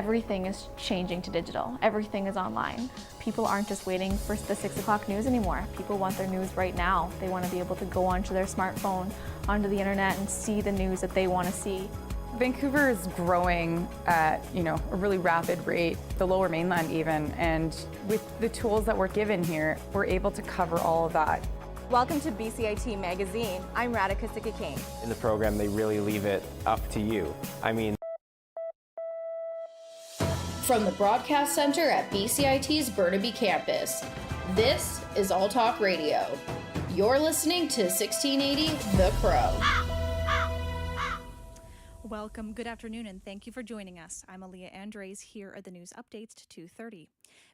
everything is changing to digital. Everything is online. People aren't just waiting for the 6 o'clock news anymore. People want their news right now. They want to be able to go onto their smartphone, onto the internet, and see the news that they want to see. Vancouver is growing at, a really rapid rate, the Lower Mainland even, and with the tools that we're given here, we're able to cover all of that. Welcome to BCIT Magazine. I'm Radhika Sikakane. In the program, they really leave it up to you. From the Broadcast Center at BCIT's Burnaby Campus, this is All Talk Radio. You're listening to 1680 The Crow. Welcome, good afternoon, and thank you for joining us. I'm Aaliyah Andres. Here are the news updates to 2:30.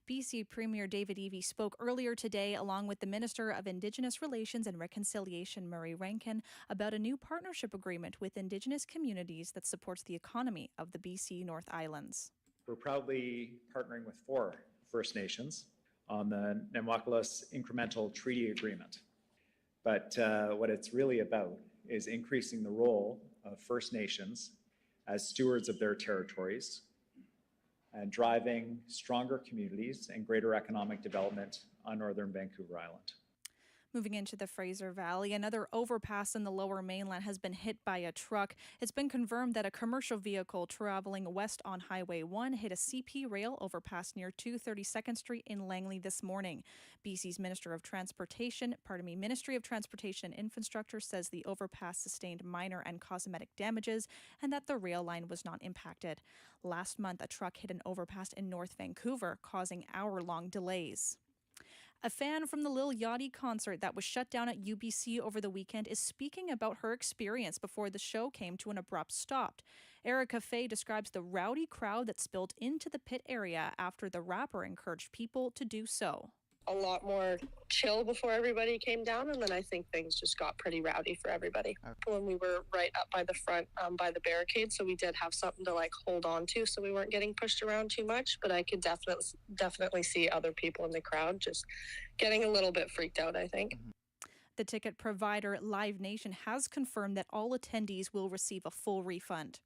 BC Premier David Eby spoke earlier today along with the Minister of Indigenous Relations and Reconciliation, Murray Rankin, about a new partnership agreement with Indigenous communities that supports the economy of the BC North Islands. We're proudly partnering with 4 First Nations on the Nemwakalis Incremental Treaty Agreement. But what it's really about is increasing the role of First Nations as stewards of their territories and driving stronger communities and greater economic development on Northern Vancouver Island. Moving into the Fraser Valley, another overpass in the Lower Mainland has been hit by a truck. It's been confirmed that a commercial vehicle traveling west on Highway 1 hit a CP rail overpass near 232nd Street in Langley this morning. BC's Ministry of Transportation and Infrastructure says the overpass sustained minor and cosmetic damages and that the rail line was not impacted. Last month, a truck hit an overpass in North Vancouver, causing hour-long delays. A fan from the Lil Yachty concert that was shut down at UBC over the weekend is speaking about her experience before the show came to an abrupt stop. Erica Faye describes the rowdy crowd that spilled into the pit area after the rapper encouraged people to do so. A lot more chill before everybody came down, and then I think things just got pretty rowdy for everybody. When we were right up by the front, by the barricade, so we did have something to hold on to, so we weren't getting pushed around too much, but I could definitely see other people in the crowd just getting a little bit freaked out, I think. The ticket provider Live Nation has confirmed that all attendees will receive a full refund.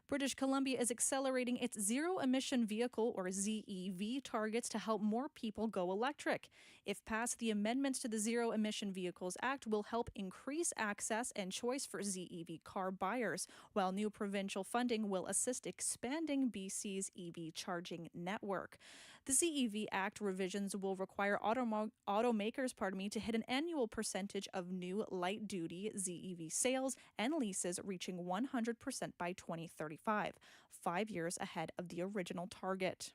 British Columbia is accelerating its zero-emission vehicle, or ZEV, targets to help more people go electric. If passed, the amendments to the Zero-Emission Vehicles Act will help increase access and choice for ZEV car buyers, while new provincial funding will assist expanding BC's EV charging network. The ZEV Act revisions will require automakers to hit an annual percentage of new light-duty ZEV sales and leases reaching 100% by 2035, 5 years ahead of the original target.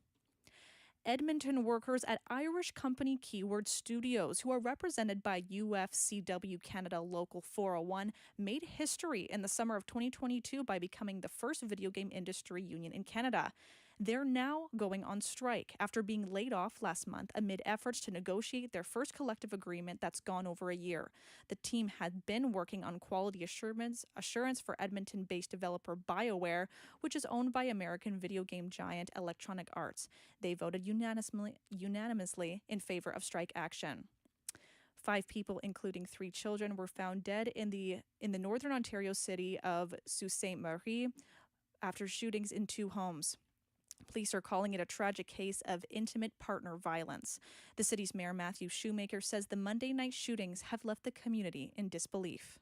Edmonton workers at Irish company Keyword Studios, who are represented by UFCW Canada Local 401, made history in the summer of 2022 by becoming the first video game industry union in Canada. They're now going on strike after being laid off last month amid efforts to negotiate their first collective agreement that's gone over a year. The team had been working on quality assurance for Edmonton-based developer BioWare, which is owned by American video game giant Electronic Arts. They voted unanimously in favor of strike action. 5 people, including 3 children, were found dead in the northern Ontario city of Sault Ste. Marie after shootings in 2 homes. Police are calling it a tragic case of intimate partner violence. The city's mayor, Matthew Shoemaker, says the Monday night shootings have left the community in disbelief.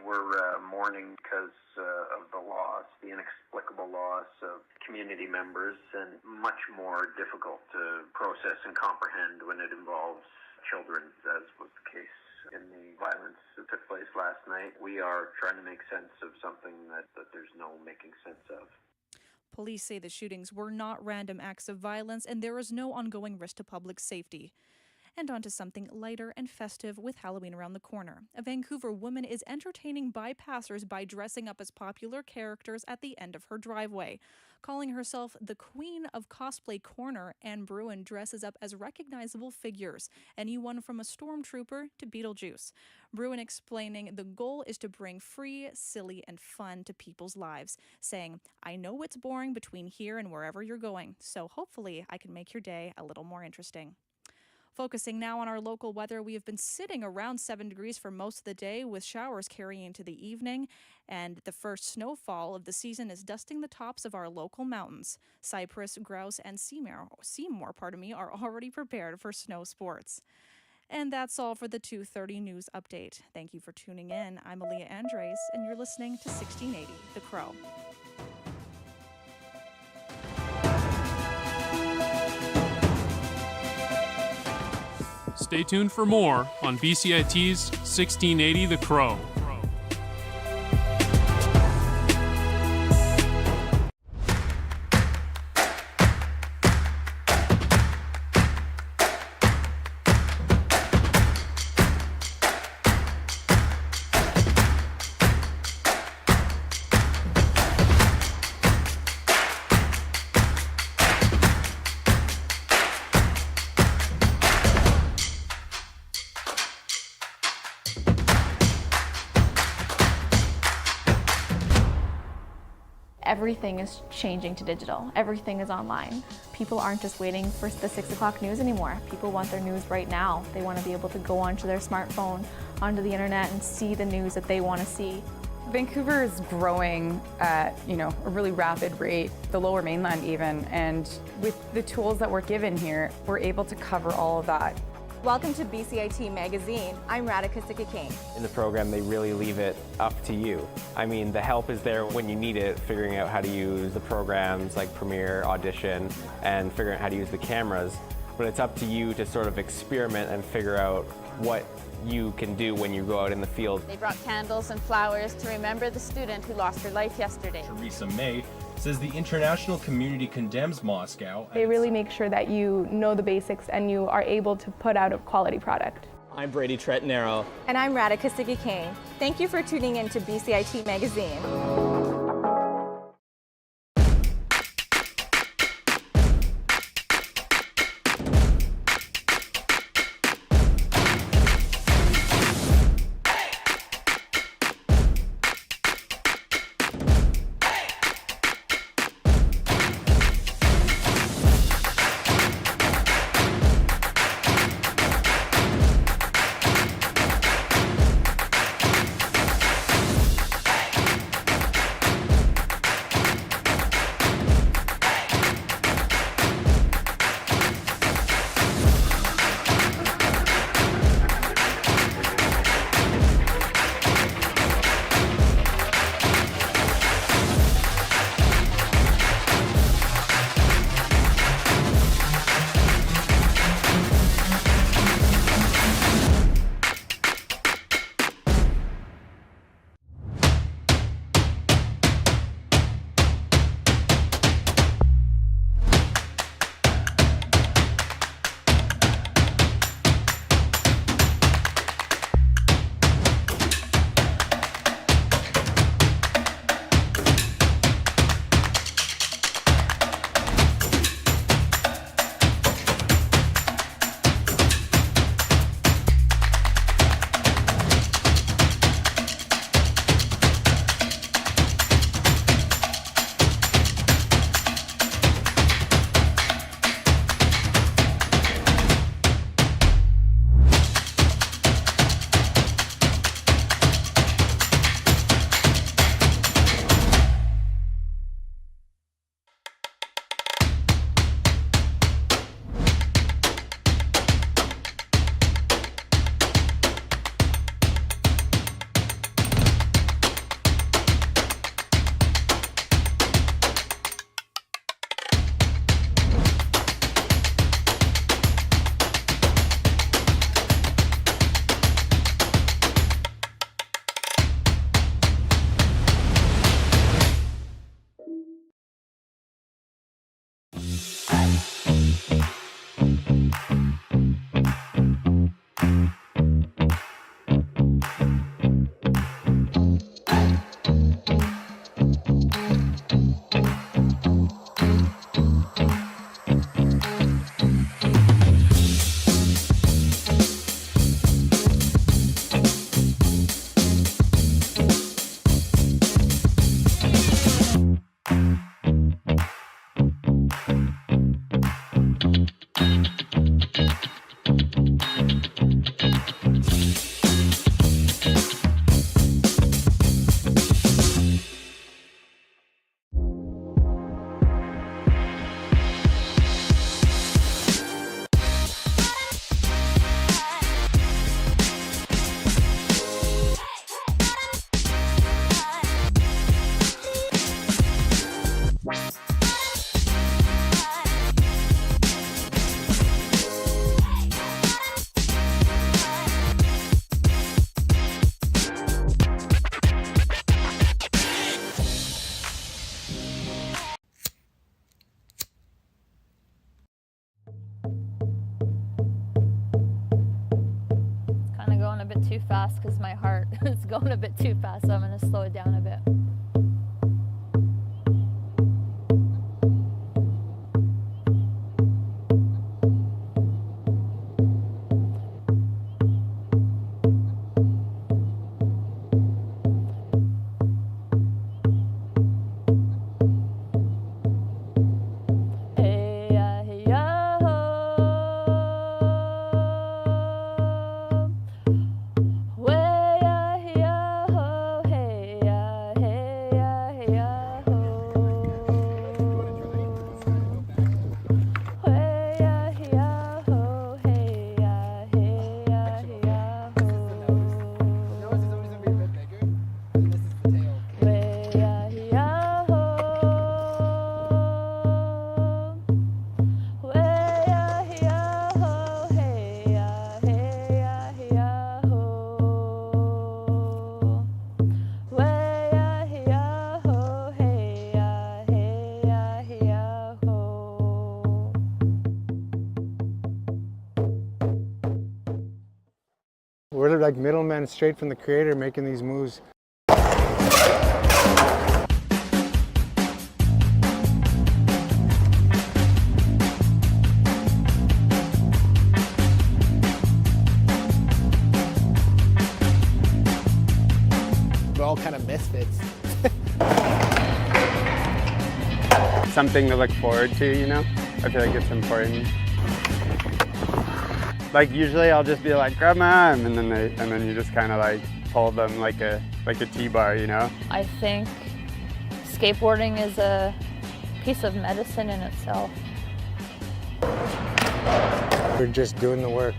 We're mourning because of the loss, the inexplicable loss of community members, and much more difficult to process and comprehend when it involves children, as was the case in the violence that took place last night. We are trying to make sense of something that there's no making sense of. Police say the shootings were not random acts of violence and there is no ongoing risk to public safety. And on to something lighter and festive with Halloween around the corner. A Vancouver woman is entertaining bypassers by dressing up as popular characters at the end of her driveway. Calling herself the Queen of Cosplay Corner, Anne Bruin dresses up as recognizable figures, anyone from a stormtrooper to Beetlejuice. Bruin explaining the goal is to bring free, silly, and fun to people's lives, saying, "I know it's boring between here and wherever you're going, so hopefully I can make your day a little more interesting." Focusing now on our local weather, we have been sitting around 7 degrees for most of the day, with showers carrying into the evening, and the first snowfall of the season is dusting the tops of our local mountains. Cypress, Grouse, and Seymour are already prepared for snow sports. And that's all for the 2:30 news update. Thank you for tuning in. I'm Aaliyah Andres, and you're listening to 1680 The Crow. Stay tuned for more on BCIT's 1680 The Crow. Everything is changing to digital. Everything is online. People aren't just waiting for the 6 o'clock news anymore. People want their news right now. They want to be able to go onto their smartphone, onto the internet, and see the news that they want to see. Vancouver is growing at, a really rapid rate, the Lower Mainland even, and with the tools that we're given here, we're able to cover all of that. Welcome to BCIT Magazine. I'm Radhika King. In the program, they really leave it up to you. I mean, the help is there when you need it, figuring out how to use the programs like Premiere, Audition, and figuring out how to use the cameras. But it's up to you to sort of experiment and figure out what you can do when you go out in the field. They brought candles and flowers to remember the student who lost her life yesterday. Theresa May says the international community condemns Moscow. They really make sure that you know the basics and you are able to put out a quality product. I'm Brady Tretnero. And I'm Radhika King. Thank you for tuning in to BCIT Magazine. bit too fast because my heart is going a bit too fast, so I'm going to slow it down a bit. We're like middlemen straight from the creator making these moves. We're all kind of misfits. Something to look forward to, you know? I feel like it's important. Like usually I'll just be like, grab my arm, and then you just kind of like pull them like a T-bar, you know? I think skateboarding is a piece of medicine in itself. We're just doing the work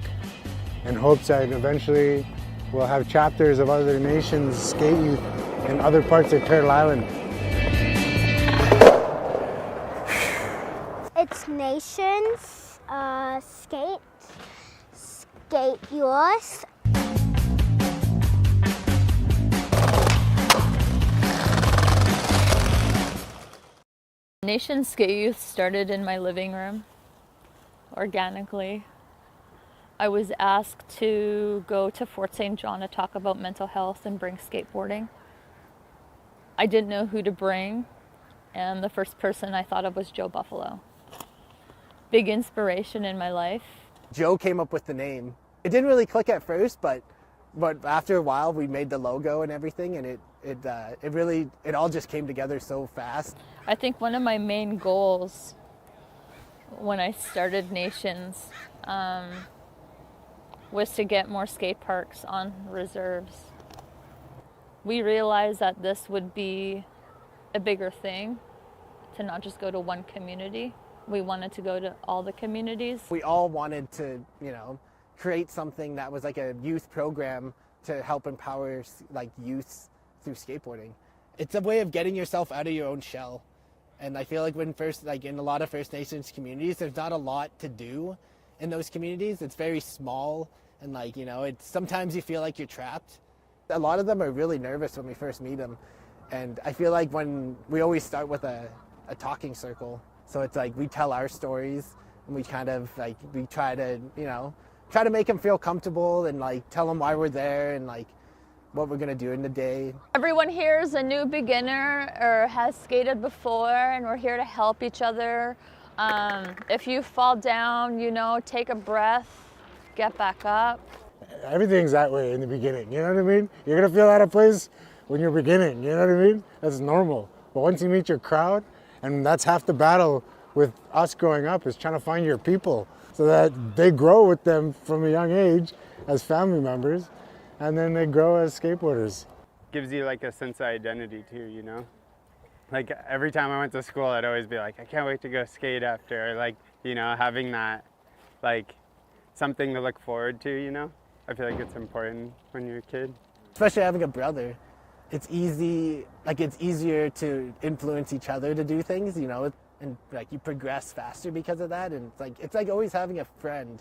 in hopes that eventually we'll have chapters of other nations skate youth in other parts of Turtle Island. It's nations, skate youth. Nation Skate Youth started in my living room, organically. I was asked to go to Fort St. John to talk about mental health and bring skateboarding. I didn't know who to bring, and the first person I thought of was Joe Buffalo. Big inspiration in my life. Joe came up with the name. It didn't really click at first, but after a while we made the logo and everything, and it all just came together so fast. I think one of my main goals when I started Nations was to get more skate parks on reserves. We realized that this would be a bigger thing, to not just go to one community. We wanted to go to all the communities. We all wanted to, create something that was like a youth program to help empower like youth through skateboarding. It's a way of getting yourself out of your own shell. And I feel like in a lot of First Nations communities, there's not a lot to do in those communities. It's very small, and sometimes you feel like you're trapped. A lot of them are really nervous when we first meet them. And I feel like when we always start with a talking circle. So it's like we tell our stories, and we kind of we try to make them feel comfortable, and tell them why we're there, and what we're gonna do in the day. Everyone here is a new beginner or has skated before, and we're here to help each other. If you fall down, take a breath, get back up. Everything's that way in the beginning, you know what I mean? You're gonna feel out of place when you're beginning, you know what I mean? That's normal. But once you meet your crowd, and that's half the battle with us growing up, is trying to find your people so that they grow with them from a young age as family members, and then they grow as skateboarders. Gives you like a sense of identity too, you know? Like every time I went to school, I'd always be like, I can't wait to go skate after, or having that, something to look forward to, you know? I feel like it's important when you're a kid. Especially having a brother. It's easier to influence each other to do things, and you progress faster because of that. And it's like always having a friend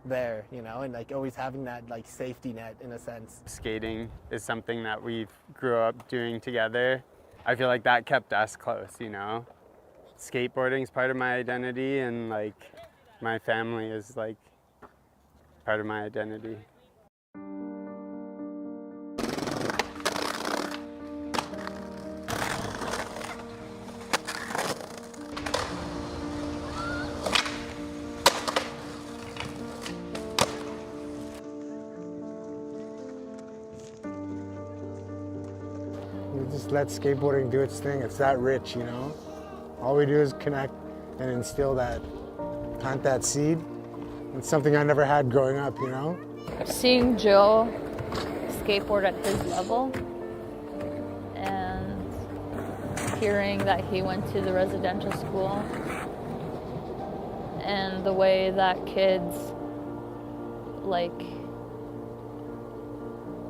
there, and always having that safety net in a sense. Skating is something that we grew up doing together. I feel like that kept us close, Skateboarding is part of my identity, and my family is part of my identity. Just let skateboarding do its thing. It's that rich, you know? All we do is connect and instill that, plant that seed. It's something I never had growing up, you know? Seeing Joe skateboard at his level and hearing that he went to the residential school and the way that kids, like,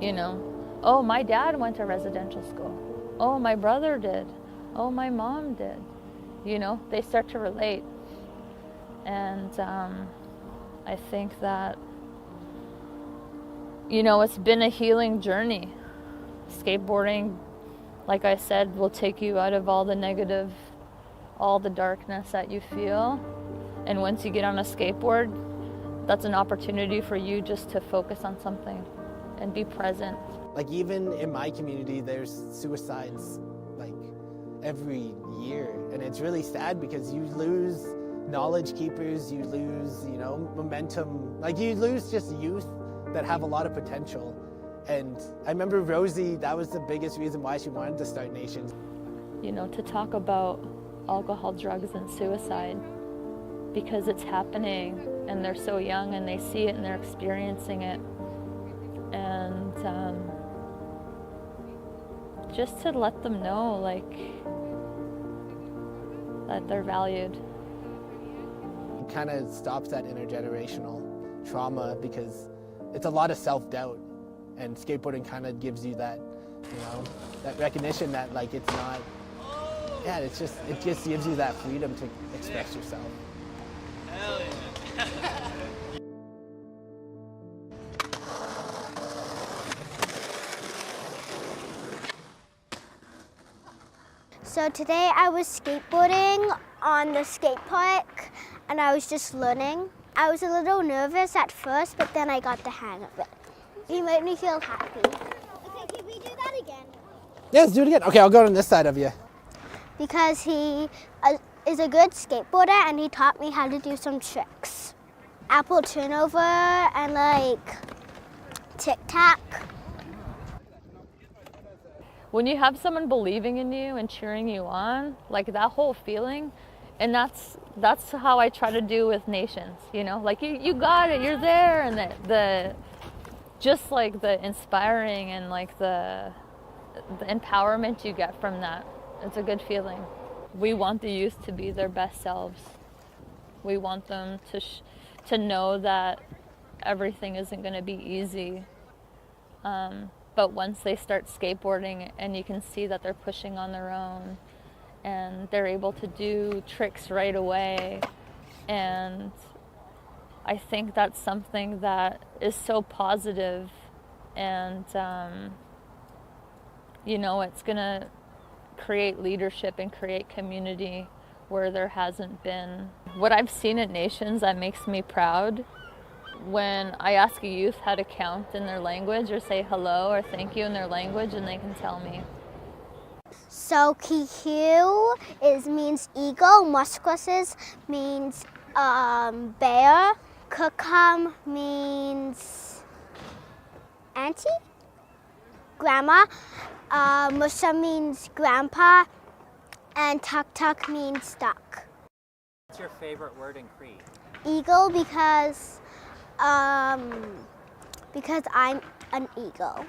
you know, oh, my dad went to residential school. Oh, my brother did. Oh, my mom did. You know, they start to relate. And I think that, you know, it's been a healing journey. Skateboarding, like I said, will take you out of all the negative, all the darkness that you feel. And once you get on a skateboard, that's an opportunity for you just to focus on something and be present. Like even in my community, there's suicides like every year. And it's really sad because you lose knowledge keepers, you lose, you know, momentum. Like you lose just youth that have a lot of potential. And I remember Rosie, that was the biggest reason why she wanted to start Nations. You know, to talk about alcohol, drugs, and suicide, because it's happening and they're so young and they see it and they're experiencing it. And just to let them know, like, that they're valued. It kind of stops that intergenerational trauma because it's a lot of self-doubt, and skateboarding kind of gives you that, you know, that recognition that like it's not, yeah, it just gives you that freedom to express yourself. Hell yeah. So today I was skateboarding on the skate park and I was just learning. I was a little nervous at first, but then I got the hang of it. He made me feel happy. Okay, can we do that again? Yeah, let's do it again. Okay, I'll go on this side of you. Because he is a good skateboarder and he taught me how to do some tricks. Apple turnover and like tic-tac. When you have someone believing in you and cheering you on, like that whole feeling, and that's how I try to do with Nations, you know, like you got it, you're there, and the just like the inspiring and like the empowerment you get from that, it's a good feeling. We want the youth to be their best selves. We want them to know that everything isn't going to be easy. But once they start skateboarding and you can see that they're pushing on their own and they're able to do tricks right away, and I think that's something that is so positive, and you know, it's gonna create leadership and create community where there hasn't been. What I've seen at Nations that makes me proud, when I ask a youth how to count in their language or say hello or thank you in their language, and they can tell me. So kikiu means eagle, musquasses means bear, kukam means auntie, grandma, musha means grandpa, and tuk-tuk means duck. What's your favorite word in Cree? Eagle because I'm an eagle.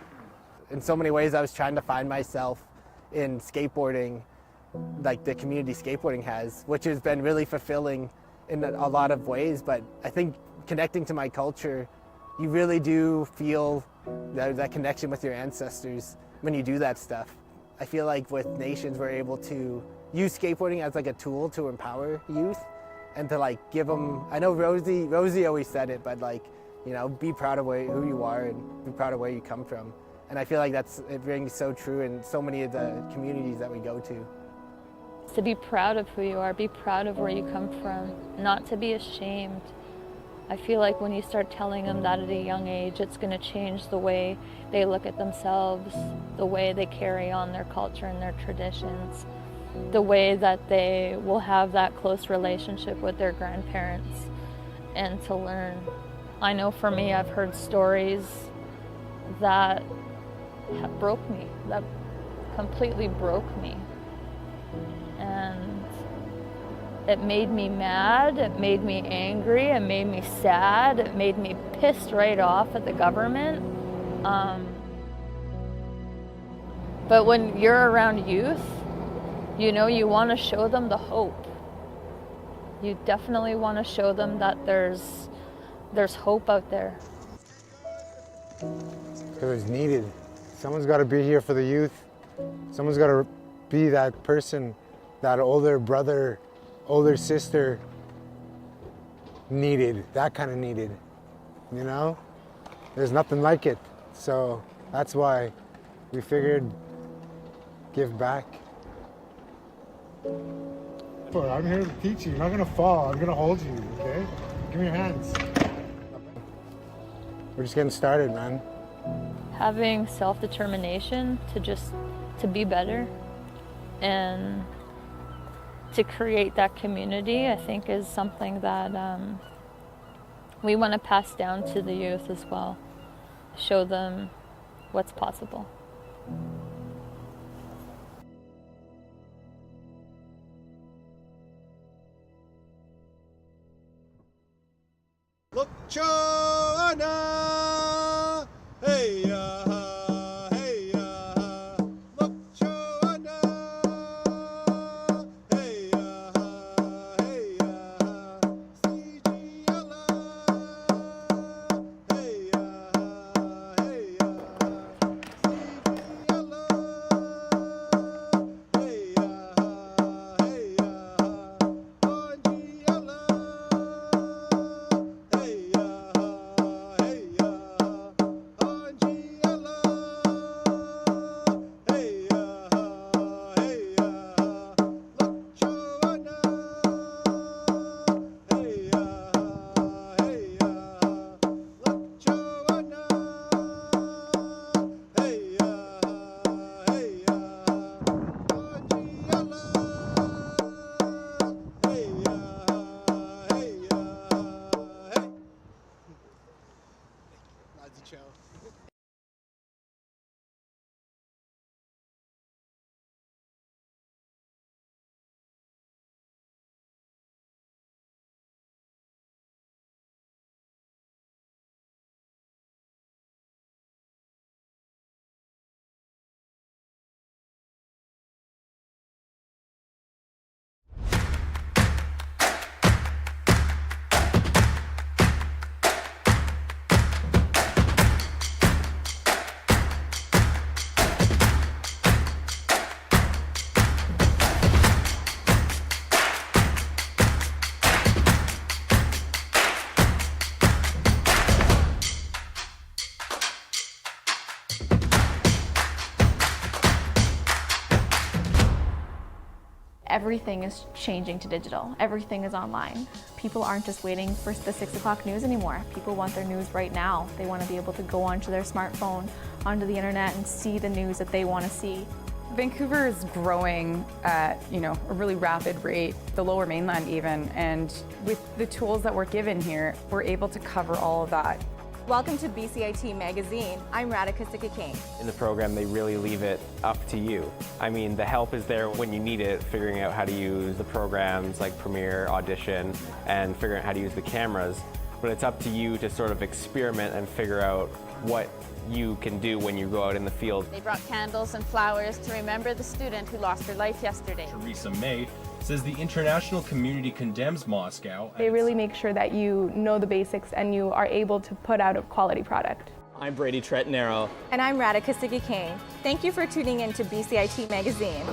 In so many ways, I was trying to find myself in skateboarding, like the community skateboarding has, which has been really fulfilling in a lot of ways. But I think connecting to my culture, you really do feel that connection with your ancestors when you do that stuff. I feel like with Nations, we're able to use skateboarding as like a tool to empower youth and to like give them, I know Rosie always said it, but like, you know, be proud of who you are and be proud of where you come from. And I feel like it rings so true in so many of the communities that we go to. To be proud of who you are, be proud of where you come from, not to be ashamed. I feel like when you start telling them that at a young age, it's going to change the way they look at themselves, the way they carry on their culture and their traditions, the way that they will have that close relationship with their grandparents, and to learn. I know for me, I've heard stories that broke me, that completely broke me. And it made me mad, it made me angry, it made me sad, it made me pissed right off at the government. But when you're around youth, you know, you want to show them the hope. You definitely want to show them that there's hope out there. Because it's needed. Someone's got to be here for the youth. Someone's got to be that person, that older brother, older sister needed, that kind of needed, you know? There's nothing like it. So that's why we figured give back. I'm here to teach you. You're not going to fall. I'm going to hold you, okay? Give me your hands. We're just getting started, man. Having self-determination to be better and to create that community, I think, is something that we want to pass down to the youth as well. Show them what's possible. Look, Joanna, hey hey look, Joanna, hey hey CGLA, hey hey CGLA, hey hey Angiela. Everything is changing to digital. Everything is online. People aren't just waiting for the 6 o'clock news anymore. People want their news right now. They want to be able to go onto their smartphone, onto the internet, and see the news that they want to see. Vancouver is growing at, a really rapid rate, the Lower Mainland even, and with the tools that we're given here, we're able to cover all of that. Welcome to BCIT Magazine. I'm Radhika King. In the program, they really leave it up to you. I mean, the help is there when you need it, figuring out how to use the programs like Premiere, Audition, and figuring out how to use the cameras. But it's up to you to sort of experiment and figure out what you can do when you go out in the field. They brought candles and flowers to remember the student who lost her life yesterday. Theresa May says the international community condemns Moscow. They really make sure that you know the basics and you are able to put out a quality product. I'm Brady Tretanero. And I'm Radhika King. Thank you for tuning in to BCIT Magazine.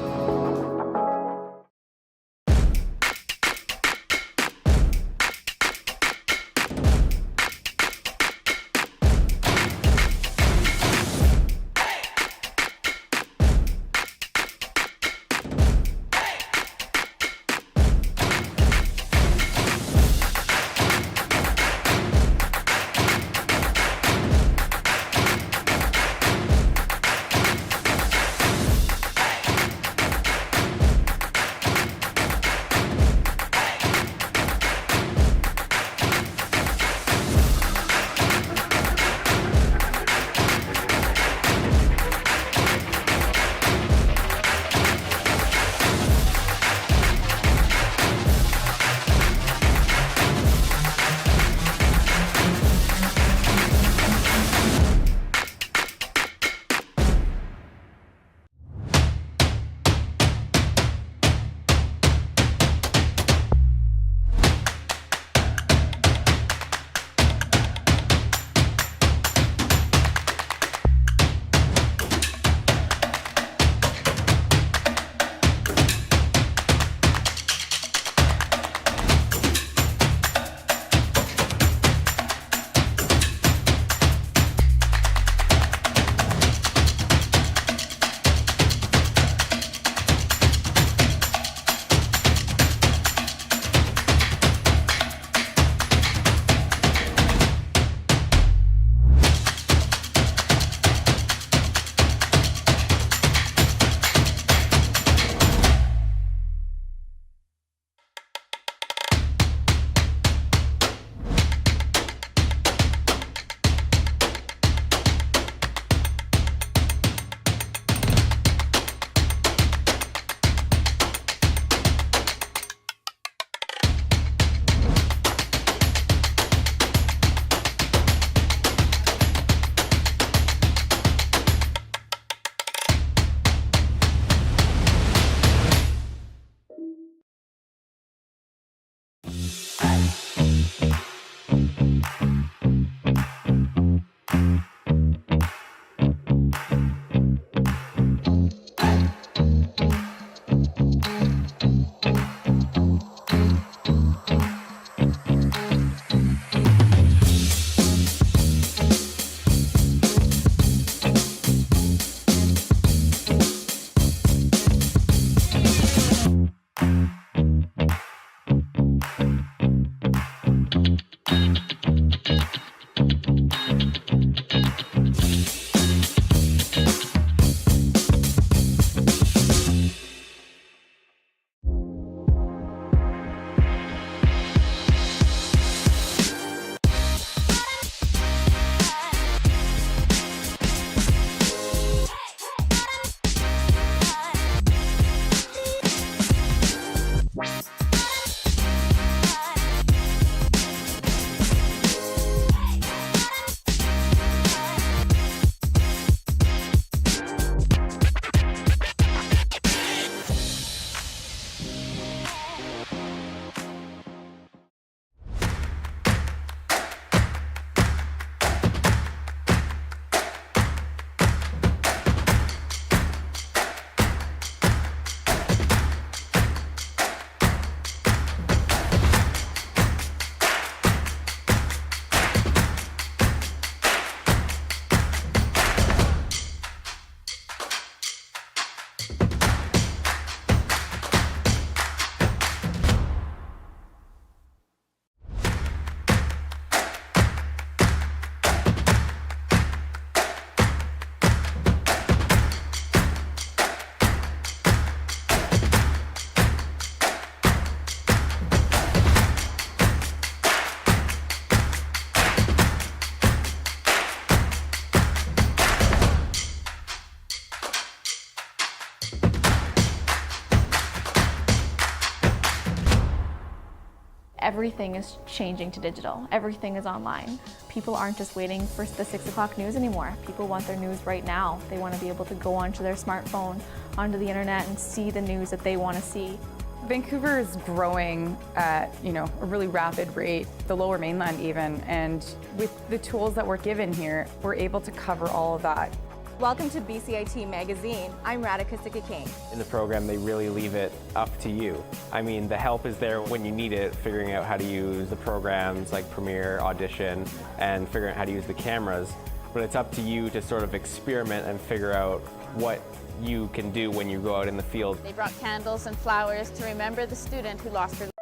Everything is changing to digital. Everything is online. People aren't just waiting for the 6 o'clock news anymore. People want their news right now. They want to be able to go onto their smartphone, onto the internet, and see the news that they want to see. Vancouver is growing at, a really rapid rate, the Lower Mainland even, and with the tools that we're given here, we're able to cover all of that. Welcome to BCIT Magazine. I'm Radhika Sikakane. In the program, they really leave it up to you. I mean, the help is there when you need it, figuring out how to use the programs like Premiere, Audition, and figuring out how to use the cameras. But it's up to you to sort of experiment and figure out what you can do when you go out in the field. They brought candles and flowers to remember the student who lost her life.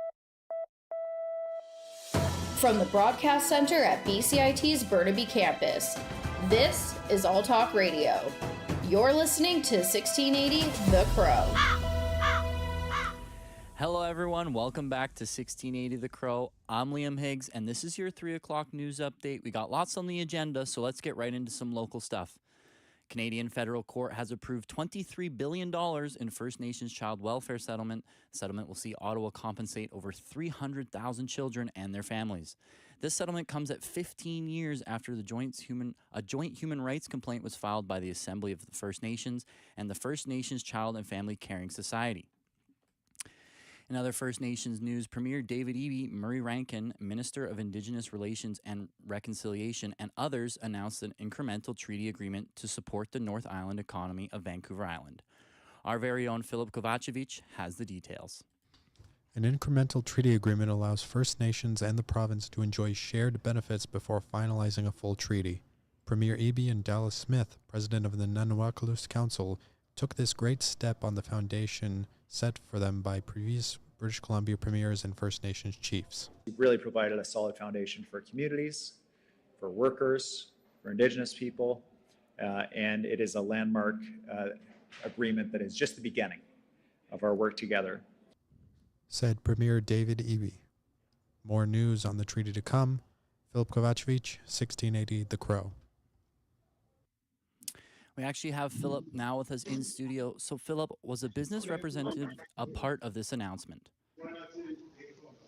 From the Broadcast Center at BCIT's Burnaby Campus, this is All Talk Radio. You're listening to 1680 The Crow. Hello everyone, welcome back to 1680 The Crow. I'm Liam Higgs, and this is your 3 o'clock news update. We got lots on the agenda, so let's get right into some local stuff. Canadian federal court has approved $23 billion in First Nations child welfare settlement. The settlement will see Ottawa compensate over 300,000 children and their families. This settlement comes at 15 years after a joint human rights complaint was filed by the Assembly of the First Nations and the First Nations Child and Family Caring Society. In other First Nations news, Premier David Eby, Murray Rankin, Minister of Indigenous Relations and Reconciliation, and others announced an incremental treaty agreement to support the North Island economy of Vancouver Island. Our very own Filip Kovacevic has the details. An incremental treaty agreement allows First Nations and the province to enjoy shared benefits before finalizing a full treaty. Premier Eby and Dallas Smith, president of the Nanawakalus Council, took this great step on the foundation set for them by previous British Columbia premiers and First Nations chiefs. We've really provided a solid foundation for communities, for workers, for Indigenous people, and it is a landmark agreement that is just the beginning of our work together. Said Premier David Eby. More news on the treaty to come. Filip Kovacevic, 1680 The Crow. We actually have Philip now with us in studio. So Philip, was a business representative a part of this announcement?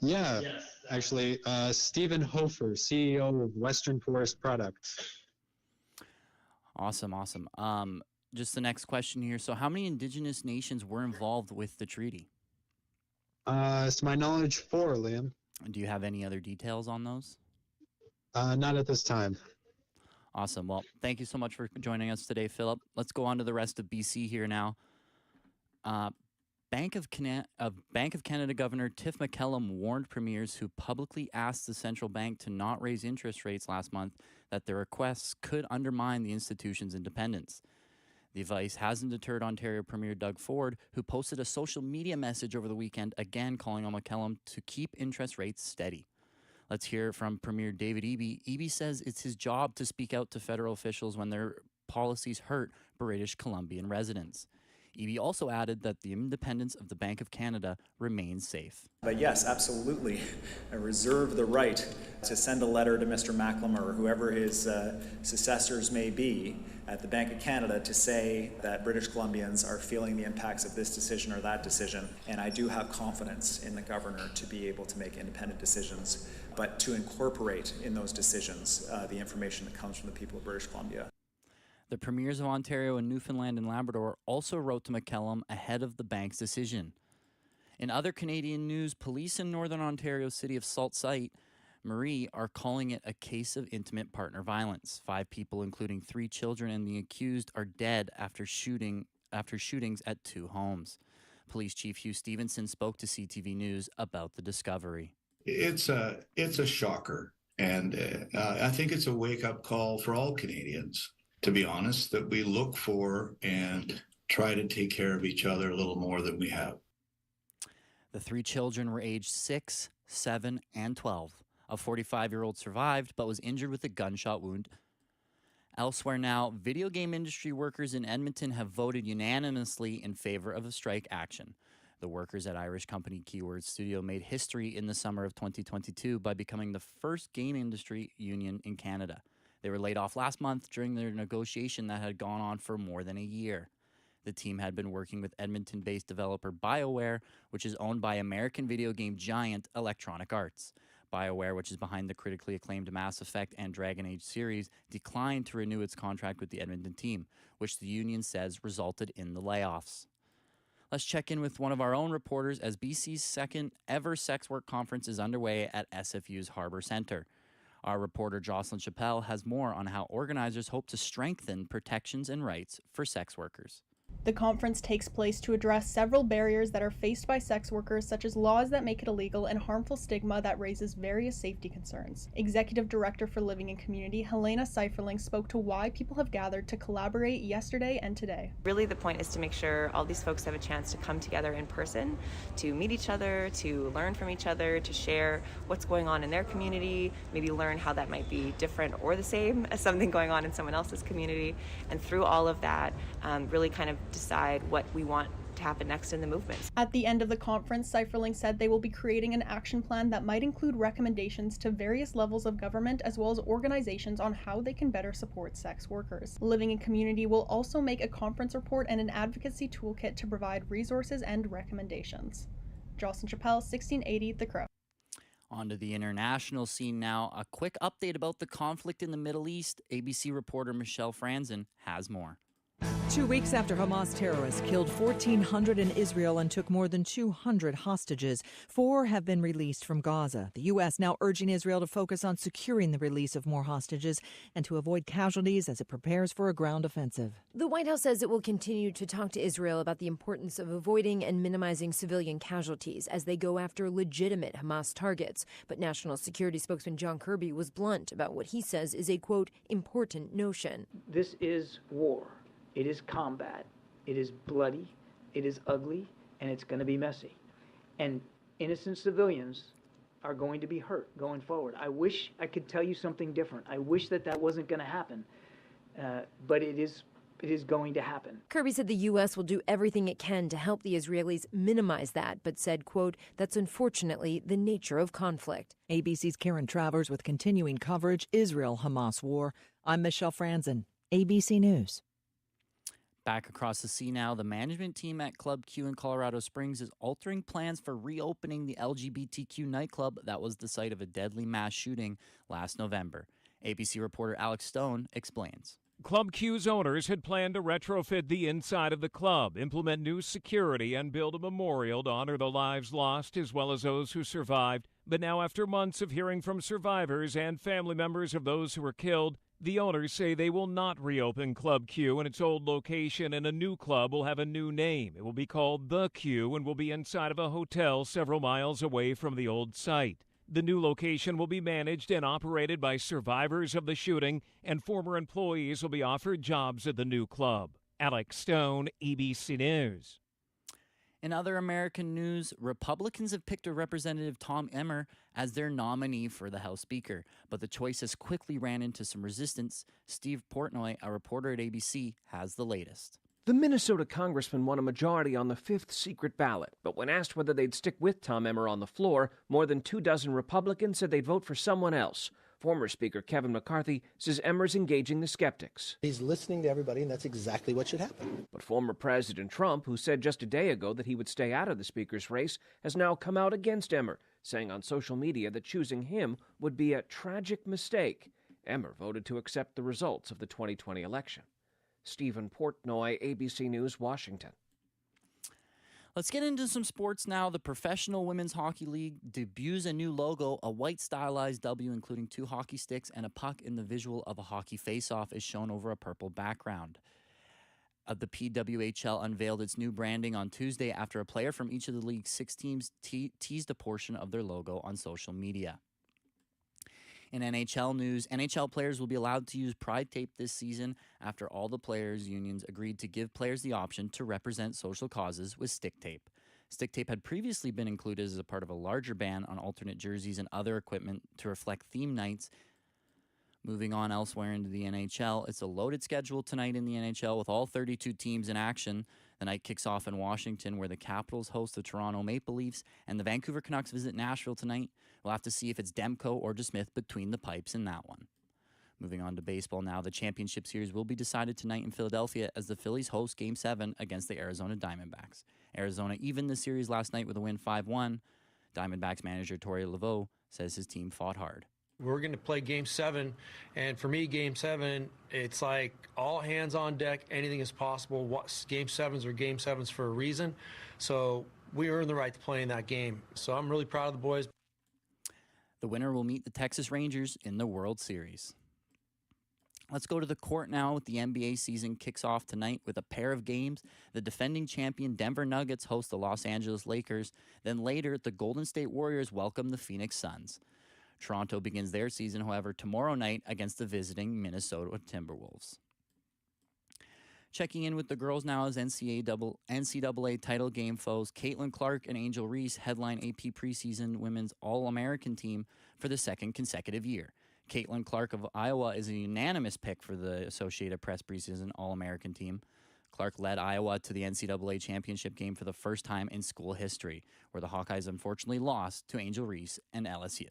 Yeah, actually, Stephen Hofer, CEO of Western Forest Products. Awesome. Just the next question here. So how many Indigenous nations were involved with the treaty? To my knowledge, 4, Liam. Do you have any other details on those? Not at this time. Awesome. Well, thank you so much for joining us today, Philip. Let's go on to the rest of BC here now. Bank of Canada Governor Tiff McKellum warned premiers who publicly asked the central bank to not raise interest rates last month that their requests could undermine the institution's independence. The advice hasn't deterred Ontario Premier Doug Ford, who posted a social media message over the weekend again calling on McKellum to keep interest rates steady. Let's hear from Premier David Eby. Eby says it's his job to speak out to federal officials when their policies hurt British Columbian residents. Eby also added that the independence of the Bank of Canada remains safe. But yes, absolutely. I reserve the right to send a letter to Mr. Macklem or whoever his successors may be at the Bank of Canada to say that British Columbians are feeling the impacts of this decision or that decision. And I do have confidence in the governor to be able to make independent decisions, but to incorporate in those decisions the information that comes from the people of British Columbia. The premiers of Ontario and Newfoundland and Labrador also wrote to McKellum ahead of the bank's decision. In other Canadian news, police in Northern Ontario's city of Sault Ste. Marie are calling it a case of intimate partner violence. 5 people, including 3 children and the accused, are dead after shootings at 2 homes. Police Chief Hugh Stevenson spoke to CTV News about the discovery. It's a shocker, and I think it's a wake-up call for all Canadians, to be honest, that we look for and try to take care of each other a little more than we have. The 3 children were aged 6, 7, and 12. A 45-year-old survived but was injured with a gunshot wound. Elsewhere now, video game industry workers in Edmonton have voted unanimously in favor of a strike action. The workers at Irish company Keyword Studio made history in the summer of 2022 by becoming the first game industry union in Canada. They were laid off last month during their negotiation that had gone on for more than a year. The team had been working with Edmonton-based developer BioWare, which is owned by American video game giant Electronic Arts. BioWare, which is behind the critically acclaimed Mass Effect and Dragon Age series, declined to renew its contract with the Edmonton team, which the union says resulted in the layoffs. Let's check in with one of our own reporters as BC's second ever sex work conference is underway at SFU's Harbor Center. Our reporter Jocelyn Chappelle has more on how organizers hope to strengthen protections and rights for sex workers. The conference takes place to address several barriers that are faced by sex workers, such as laws that make it illegal and harmful stigma that raises various safety concerns. Executive Director for Living and Community, Helena Seiferling, spoke to why people have gathered to collaborate yesterday and today. Really, the point is to make sure all these folks have a chance to come together in person, to meet each other, to learn from each other, to share what's going on in their community, maybe learn how that might be different or the same as something going on in someone else's community, and through all of that, really kind of decide what we want to happen next in the movement. At the end of the conference, Seiferling said they will be creating an action plan that might include recommendations to various levels of government as well as organizations on how they can better support sex workers. Living in Community will also make a conference report and an advocacy toolkit to provide resources and recommendations. Jocelyn Chappelle, 1680 The Crow. On to the international scene now. A quick update about the conflict in the Middle East. ABC reporter Michelle Franzen has more. 2 weeks after Hamas terrorists killed 1,400 in Israel and took more than 200 hostages, 4 have been released from Gaza. The U.S. now urging Israel to focus on securing the release of more hostages and to avoid casualties as it prepares for a ground offensive. The White House says it will continue to talk to Israel about the importance of avoiding and minimizing civilian casualties as they go after legitimate Hamas targets. But National Security spokesman John Kirby was blunt about what he says is a, quote, important notion. This is war. It is combat, it is bloody, it is ugly, and it's going to be messy. And innocent civilians are going to be hurt going forward. I wish I could tell you something different. I wish that wasn't going to happen, but it is going to happen. Kirby said the U.S. will do everything it can to help the Israelis minimize that, but said, quote, that's unfortunately the nature of conflict. ABC's Karen Travers with continuing coverage, Israel-Hamas war. I'm Michelle Franzen, ABC News. Back across the sea now, the management team at Club Q in Colorado Springs is altering plans for reopening the LGBTQ nightclub that was the site of a deadly mass shooting last November. ABC reporter Alex Stone explains. Club Q's owners had planned to retrofit the inside of the club, implement new security, and build a memorial to honor the lives lost as well as those who survived. But now, after months of hearing from survivors and family members of those who were killed, the owners say they will not reopen Club Q in its old location, and a new club will have a new name. It will be called The Q and will be inside of a hotel several miles away from the old site. The new location will be managed and operated by survivors of the shooting, and former employees will be offered jobs at the new club. Alex Stone, ABC News. In other American news, Republicans have picked a Representative Tom Emmer as their nominee for the House Speaker, but the choice has quickly ran into some resistance. Steve Portnoy, a reporter at ABC, has the latest. The Minnesota congressman won a majority on the 5th secret ballot, but when asked whether they'd stick with Tom Emmer on the floor, more than 24 Republicans said they'd vote for someone else. Former Speaker Kevin McCarthy says Emmer's engaging the skeptics. He's listening to everybody, and that's exactly what should happen. But former President Trump, who said just a day ago that he would stay out of the Speaker's race, has now come out against Emmer, saying on social media that choosing him would be a tragic mistake. Emmer voted to accept the results of the 2020 election. Stephen Portnoy, ABC News, Washington. Let's get into some sports now. The Professional Women's Hockey League debuts a new logo. A white stylized W, including 2 hockey sticks and a puck in the visual of a hockey face-off, is shown over a purple background. The PWHL unveiled its new branding on Tuesday after a player from each of the league's 6 teams teased a portion of their logo on social media. In NHL news, NHL players will be allowed to use Pride tape this season after all the players' unions agreed to give players the option to represent social causes with stick tape. Stick tape had previously been included as a part of a larger ban on alternate jerseys and other equipment to reflect theme nights. Moving on elsewhere into the NHL, it's a loaded schedule tonight in the NHL with all 32 teams in action. The night kicks off in Washington, where the Capitals host the Toronto Maple Leafs, and the Vancouver Canucks visit Nashville tonight. We'll have to see if it's Demko or DeSmith between the pipes in that one. Moving on to baseball now, the championship series will be decided tonight in Philadelphia as the Phillies host Game 7 against the Arizona Diamondbacks. Arizona evened the series last night with a win 5-1. Diamondbacks manager Torey Laveau says his team fought hard. We're going to play Game 7, and for me, Game 7, it's like all hands on deck, anything is possible. Game 7s are Game 7s for a reason, so we earned the right to play in that game. So I'm really proud of the boys. The winner will meet the Texas Rangers in the World Series. Let's go to the court now. With the NBA season kicks off tonight with a pair of games. The defending champion Denver Nuggets host the Los Angeles Lakers. Then later, the Golden State Warriors welcome the Phoenix Suns. Toronto begins their season, however, tomorrow night against the visiting Minnesota Timberwolves. Checking in with the girls now as NCAA title game foes Caitlin Clark and Angel Reese headline AP preseason women's All-American team for the second consecutive year. Caitlin Clark of Iowa is a unanimous pick for the Associated Press preseason All-American team. Clark led Iowa to the NCAA championship game for the first time in school history, where the Hawkeyes unfortunately lost to Angel Reese and LSU.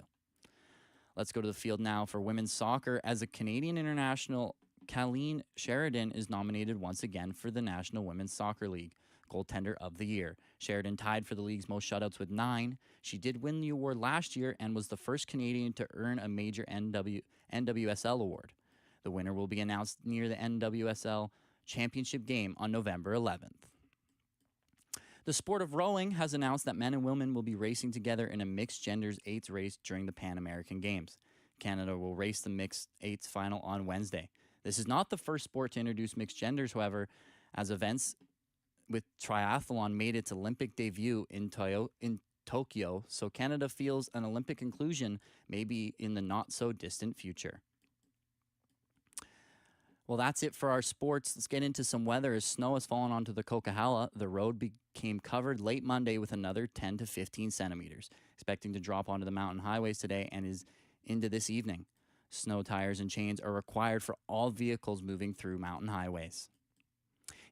Let's go to the field now for women's soccer as a Canadian international. Colleen Sheridan is nominated once again for the National Women's Soccer League Goaltender of the Year. Sheridan tied for the league's most shutouts with 9. She did win the award last year and was the first Canadian to earn a major NWSL award. The winner will be announced near the NWSL championship game on November 11th. The sport of rowing has announced that men and women will be racing together in a mixed genders 8s race during the Pan American Games. Canada will race the mixed 8s final on Wednesday. This is not the first sport to introduce mixed genders, however, as events with triathlon made its Olympic debut in Tokyo, so Canada feels an Olympic inclusion may be in the not-so-distant future. Well, that's it for our sports. Let's get into some weather. As snow has fallen onto the Coquihalla, the road became covered late Monday with another 10 to 15 centimeters, expecting to drop onto the mountain highways today and is into this evening. Snow tires and chains are required for all vehicles moving through mountain highways.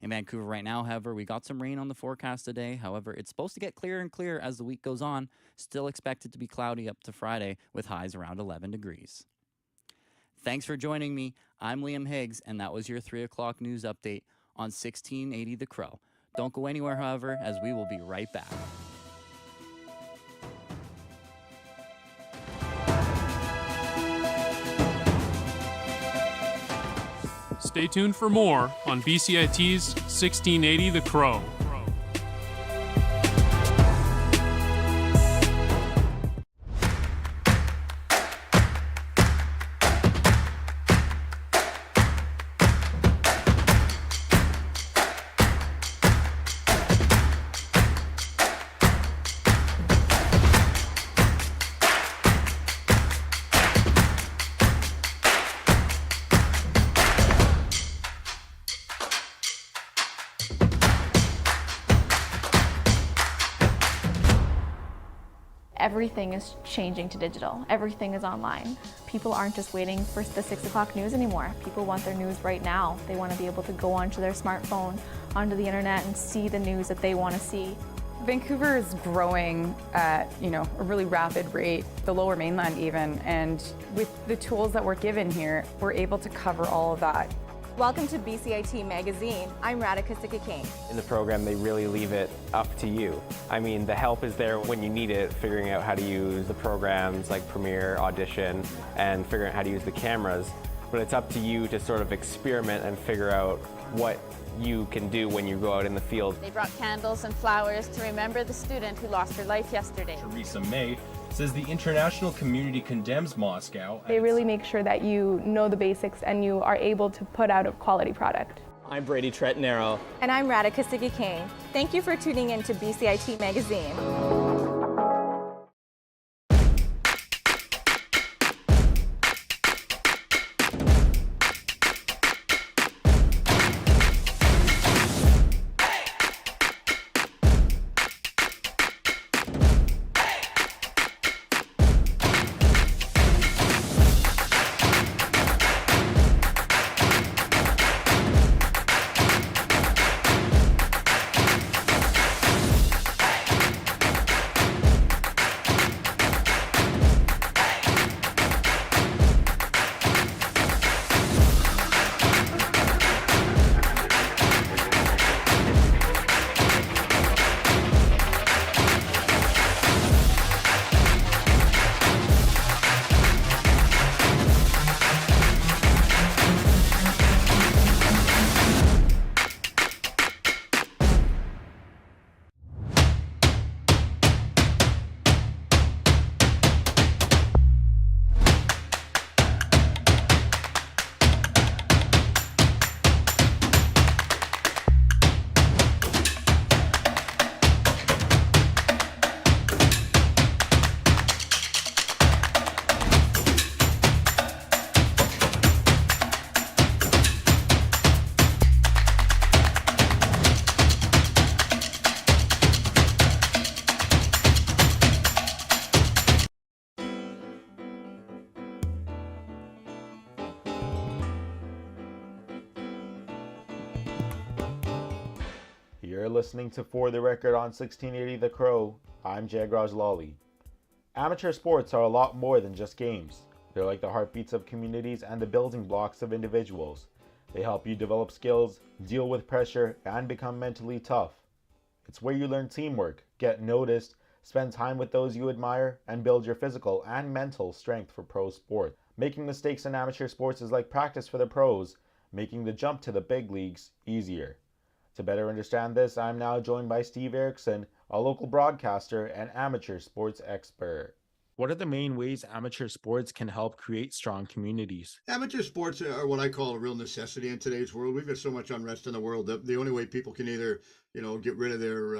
In Vancouver right now, however, we got some rain on the forecast today. However, it's supposed to get clearer and clearer as the week goes on. Still expected to be cloudy up to Friday with highs around 11 degrees. Thanks for joining me. I'm Liam Higgs, and that was your 3 o'clock news update on 1680 The Crow. Don't go anywhere, however, as we will be right back. Stay tuned for more on BCIT's 1680 The Crow. Everything is changing to digital. Everything is online. People aren't just waiting for the 6 o'clock news anymore. People want their news right now. They want to be able to go onto their smartphone, onto the internet, and see the news that they want to see. Vancouver is growing at, a really rapid rate, the Lower Mainland even, and with the tools that we're given here, we're able to cover all of that. Welcome to BCIT Magazine. I'm Radhika Sikakane. In the program, they really leave it up to you. I mean, the help is there when you need it, figuring out how to use the programs like Premiere, Audition, and figuring out how to use the cameras. But it's up to you to sort of experiment and figure out what you can do when you go out in the field. They brought candles and flowers to remember the student who lost her life yesterday. Theresa May says the international community condemns Moscow. They really make sure that you know the basics and you are able to put out a quality product. I'm Brady Tretnero. And I'm Radhika Sikakane. Thank you for tuning in to BCIT Magazine. You're listening to For the Record on 1680 The Crow. I'm Jagraj Lawley. Amateur sports are a lot more than just games. They're like the heartbeats of communities and the building blocks of individuals. They help you develop skills, deal with pressure, and become mentally tough. It's where you learn teamwork, get noticed, spend time with those you admire, and build your physical and mental strength for pro sport. Making mistakes in amateur sports is like practice for the pros, making the jump to the big leagues easier. To better understand this, I'm now joined by Steve Erickson, a local broadcaster and amateur sports expert. What are the main ways amateur sports can help create strong communities? Amateur sports are what I call a real necessity in today's world. We've got so much unrest in the world that the only way people can either, get rid of their,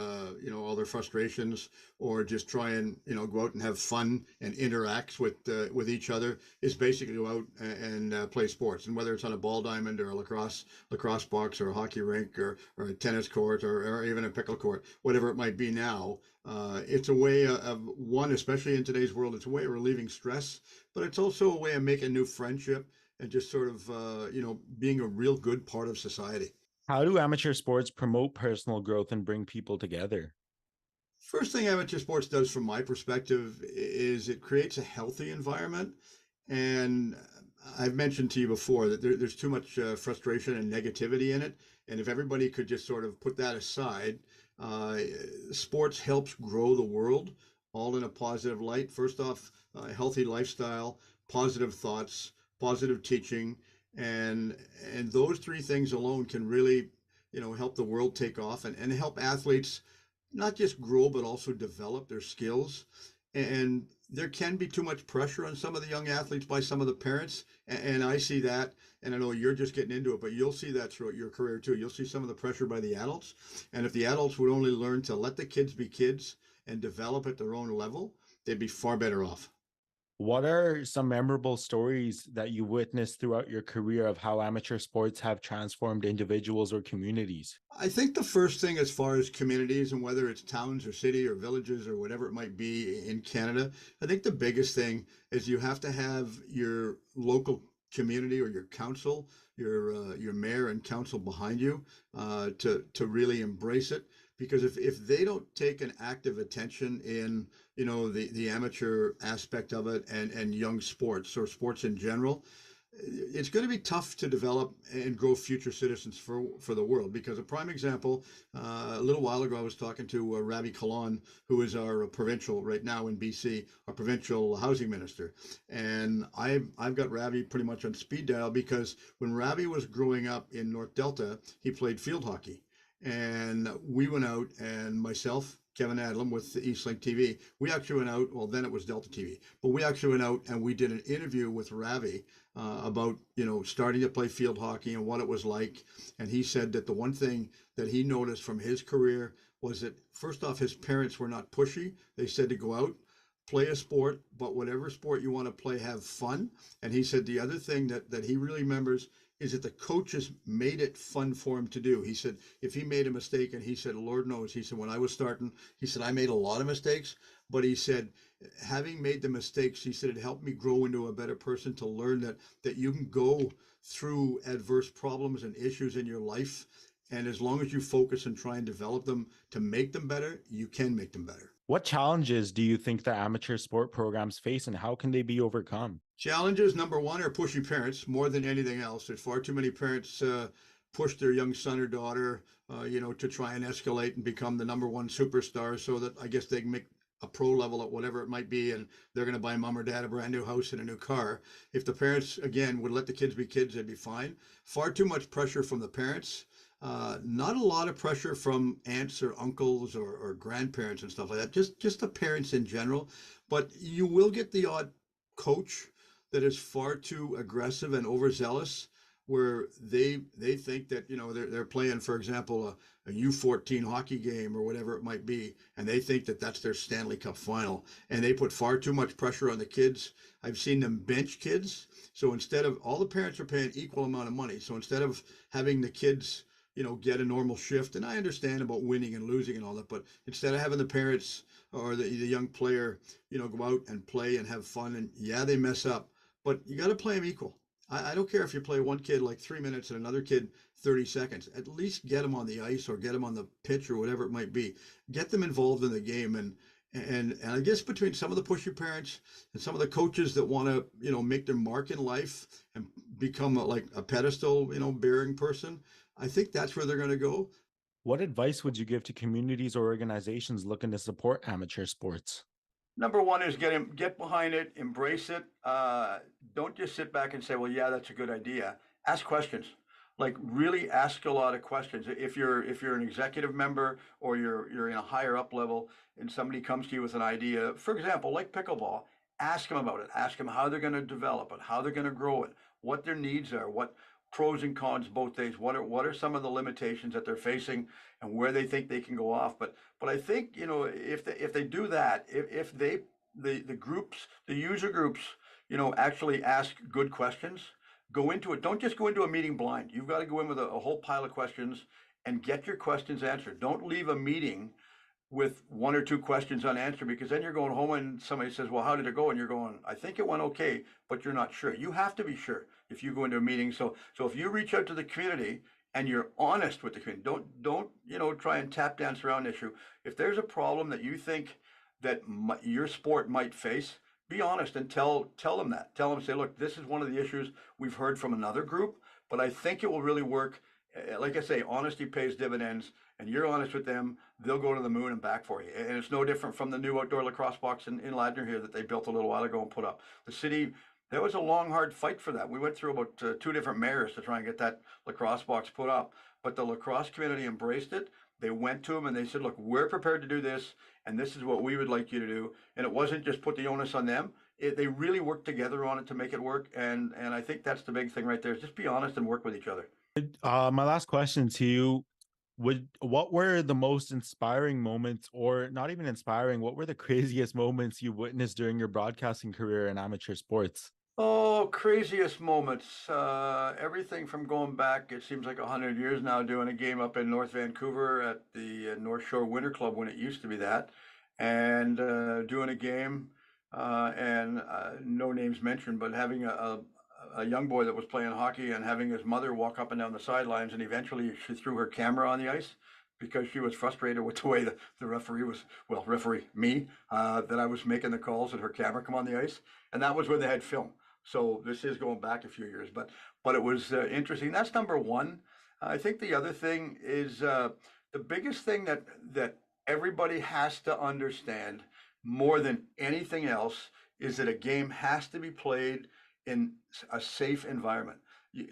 all their frustrations or just try and, go out and have fun and interact with each other is basically go out and play sports. And whether it's on a ball diamond or a lacrosse box or a hockey rink or a tennis court or even a pickle court, whatever it might be now, it's a way of one, especially in today's world, it's a way of relieving stress, but it's also a way of making new friendship and just sort of, being a real good part of society. How do amateur sports promote personal growth and bring people together? First thing amateur sports does from my perspective is it creates a healthy environment. And I've mentioned to you before that there's too much frustration and negativity in it. And if everybody could just sort of put that aside, sports helps grow the world all in a positive light. First off, healthy lifestyle, positive thoughts, positive teaching, and those three things alone can really, help the world take off and help athletes not just grow, but also develop their skills. And there can be too much pressure on some of the young athletes by some of the parents. And I see that, and I know you're just getting into it, but you'll see that throughout your career too. You'll see some of the pressure by the adults. And if the adults would only learn to let the kids be kids and develop at their own level, they'd be far better off. What are some memorable stories that you witnessed throughout your career of how amateur sports have transformed individuals or communities? I think the first thing as far as communities and whether it's towns or city or villages or whatever it might be in Canada, I think the biggest thing is you have to have your local community or your council, your mayor and council behind you to really embrace it. Because if they don't take an active attention in, the amateur aspect of it and young sports or sports in general, it's going to be tough to develop and grow future citizens for the world. Because a prime example, a little while ago, I was talking to Ravi Kalan, who is our provincial right now in BC, our provincial housing minister. And I've got Ravi pretty much on speed dial because when Ravi was growing up in North Delta, he played field hockey. And we went out, and myself, Kevin Adlam with Eastlink TV, we actually went out, well, then it was Delta TV, but we actually went out and we did an interview with Ravi about, starting to play field hockey and what it was like. And he said that the one thing that he noticed from his career was that, first off, his parents were not pushy. They said to go out, play a sport, but whatever sport you want to play, have fun. And he said the other thing that he really remembers is that the coaches made it fun for him to do. He said, if he made a mistake, and he said, Lord knows, he said, when I was starting, he said, I made a lot of mistakes, but he said, having made the mistakes, he said, it helped me grow into a better person to learn that you can go through adverse problems and issues in your life. And as long as you focus and try and develop them to make them better, you can make them better. What challenges do you think the amateur sport programs face and how can they be overcome? Challenges, number one, are pushy parents more than anything else. There's far too many parents push their young son or daughter, to try and escalate and become the number one superstar so that I guess they can make a pro level at whatever it might be, and they're going to buy mom or dad a brand new house and a new car. If the parents, again, would let the kids be kids, they'd be fine. Far too much pressure from the parents. Not a lot of pressure from aunts or uncles or grandparents and stuff like that, just the parents in general. But you will get the odd coach that is far too aggressive and overzealous, where they think that, they're playing, for example, a U14 hockey game or whatever it might be, and they think that that's their Stanley Cup final. And they put far too much pressure on the kids. I've seen them bench kids. So instead of, all the parents are paying equal amount of money. So instead of having the kids get a normal shift. And I understand about winning and losing and all that, but instead of having the parents or the young player, go out and play and have fun, and yeah, they mess up, but you got to play them equal. I don't care if you play one kid like 3 minutes and another kid 30 seconds. At least get them on the ice or get them on the pitch or whatever it might be. Get them involved in the game. And I guess between some of the pushy parents and some of the coaches that want to, make their mark in life and become like a pedestal, bearing person, I think that's where they're going to go. What advice would you give to communities or organizations looking to support amateur sports? Number one is get behind it, embrace it. Don't just sit back and say, well, yeah, that's a good idea. Ask questions. Like really ask a lot of questions. If you're an executive member or you're in a higher up level and somebody comes to you with an idea, for example, like pickleball, ask them about it. Ask them how they're going to develop it, how they're going to grow it, what their needs are, what pros and cons both days. What are some of the limitations that they're facing and where they think they can go off. But I think, if they do that, if the groups, the user groups, actually ask good questions, go into it. Don't just go into a meeting blind. You've got to go in with a whole pile of questions and get your questions answered. Don't leave a meeting with one or two questions unanswered, because then you're going home and somebody says, well, how did it go? And you're going, I think it went okay, but you're not sure. You have to be sure if you go into a meeting. So if you reach out to the community and you're honest with the community, don't try and tap dance around an issue. If there's a problem that you think that your sport might face, be honest and tell them that. Tell them, say, look, this is one of the issues we've heard from another group, but I think it will really work. Like I say, honesty pays dividends, and you're honest with them, they'll go to the moon and back for you. And it's no different from the new outdoor lacrosse box in Ladner here that they built a little while ago and put up. The city, there was a long, hard fight for that. We went through about 2 different mayors to try and get that lacrosse box put up, but the lacrosse community embraced it. They went to them and they said, look, we're prepared to do this, and this is what we would like you to do. And it wasn't just put the onus on them. They really worked together on it to make it work. And I think that's the big thing right there, is just be honest and work with each other. My last question to you, what were the most inspiring moments, or not even inspiring, what were the craziest moments you witnessed during your broadcasting career in amateur sports? Oh, craziest moments. Everything from going back, it seems like 100 years now, doing a game up in North Vancouver at the North Shore Winter Club when it used to be that, and doing a game, and no names mentioned, but having a young boy that was playing hockey and having his mother walk up and down the sidelines, and eventually she threw her camera on the ice because she was frustrated with the way the referee was, me, that I was making the calls and her camera come on the ice. And that was when they had film. So this is going back a few years, but it was interesting. That's number one. I think the other thing is the biggest thing that everybody has to understand more than anything else is that a game has to be played in a safe environment.